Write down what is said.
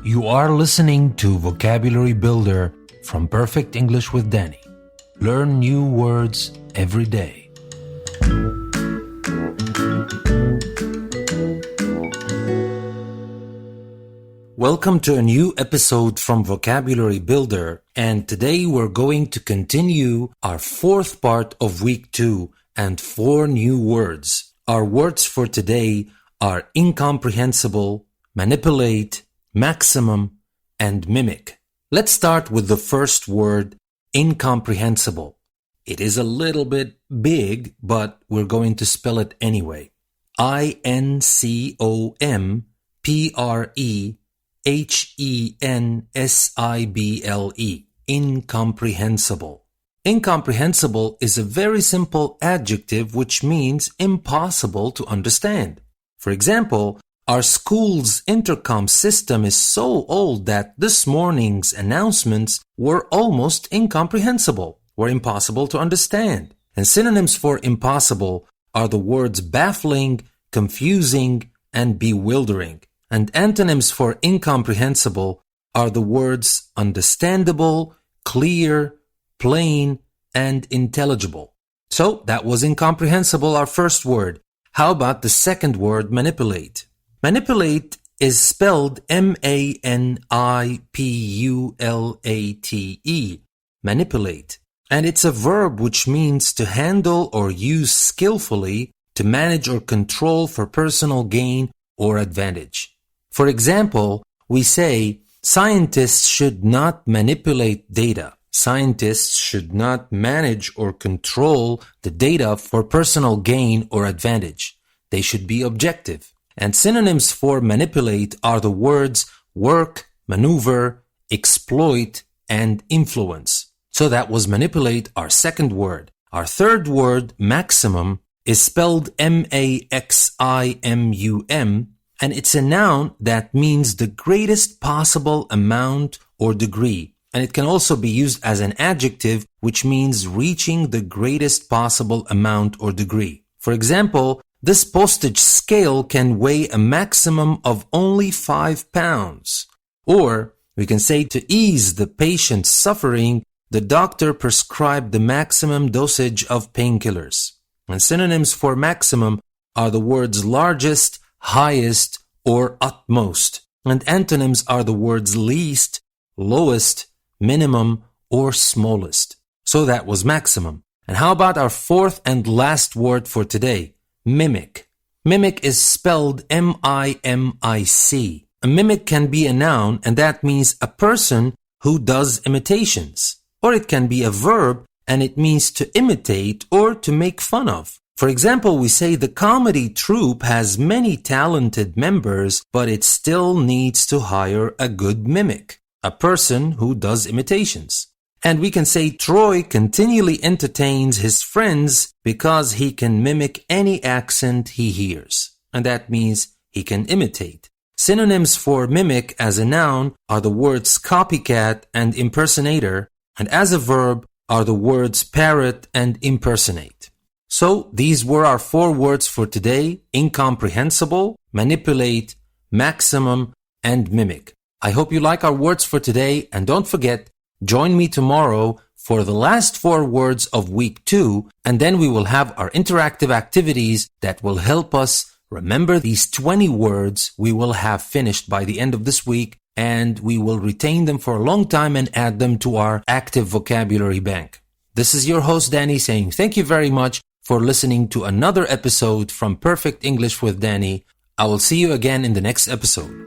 You are listening to Vocabulary Builder from Perfect English with Danny. Learn new words every day. Welcome to a new episode from Vocabulary Builder, and today we're going to continue our fourth part of week 2 and 4 new words. Our words for today are incomprehensible, manipulate, maximum, and mimic. Let's start with the first word, incomprehensible. It is a little bit big, but we're going to spell it anyway. I-N-C-O-M-P-R-E-H-E-N-S-I-B-L-E. Incomprehensible. Incomprehensible is a very simple adjective which means impossible to understand. For example, our school's intercom system is so old that this morning's announcements were almost incomprehensible, were impossible to understand. And synonyms for impossible are the words baffling, confusing, and bewildering. And antonyms for incomprehensible are the words understandable, clear, plain, and intelligible. So that was incomprehensible, our first word. How about the second word, manipulate? Manipulate is spelled M-A-N-I-P-U-L-A-T-E. Manipulate. And it's a verb which means to handle or use skillfully to manage or control for personal gain or advantage. For example, we say, scientists should not manipulate data. Scientists should not manage or control the data for personal gain or advantage. They should be objective. And synonyms for manipulate are the words work, maneuver, exploit, and influence. So that was manipulate, our second word. Our third word, maximum, is spelled M-A-X-I-M-U-M, and it's a noun that means the greatest possible amount or degree. And it can also be used as an adjective, which means reaching the greatest possible amount or degree. For example, this postage scale can weigh a maximum of only 5 pounds. Or we can say to ease the patient's suffering, the doctor prescribed the maximum dosage of painkillers. And synonyms for maximum are the words largest, highest, or utmost. And antonyms are the words least, lowest, minimum, or smallest. So that was maximum. And how about our fourth and last word for today? Mimic. Mimic is spelled M-I-M-I-C. A mimic can be a noun, and that means a person who does imitations. Or it can be a verb, and it means to imitate or to make fun of. For example, we say the comedy troupe has many talented members, but it still needs to hire a good mimic. A person who does imitations. And we can say Troy continually entertains his friends because he can mimic any accent he hears. And that means he can imitate. Synonyms for mimic as a noun are the words copycat and impersonator, and as a verb are the words parrot and impersonate. So these were our 4 words for today: incomprehensible, manipulate, maximum, and mimic. I hope you like our words for today, and don't forget, join me tomorrow for the last 4 words of week 2, and then we will have our interactive activities that will help us remember these 20 words we will have finished by the end of this week, and we will retain them for a long time and add them to our active vocabulary bank. This is your host Danny saying thank you very much for listening to another episode from Perfect English with Danny. I will see you again in the next episode.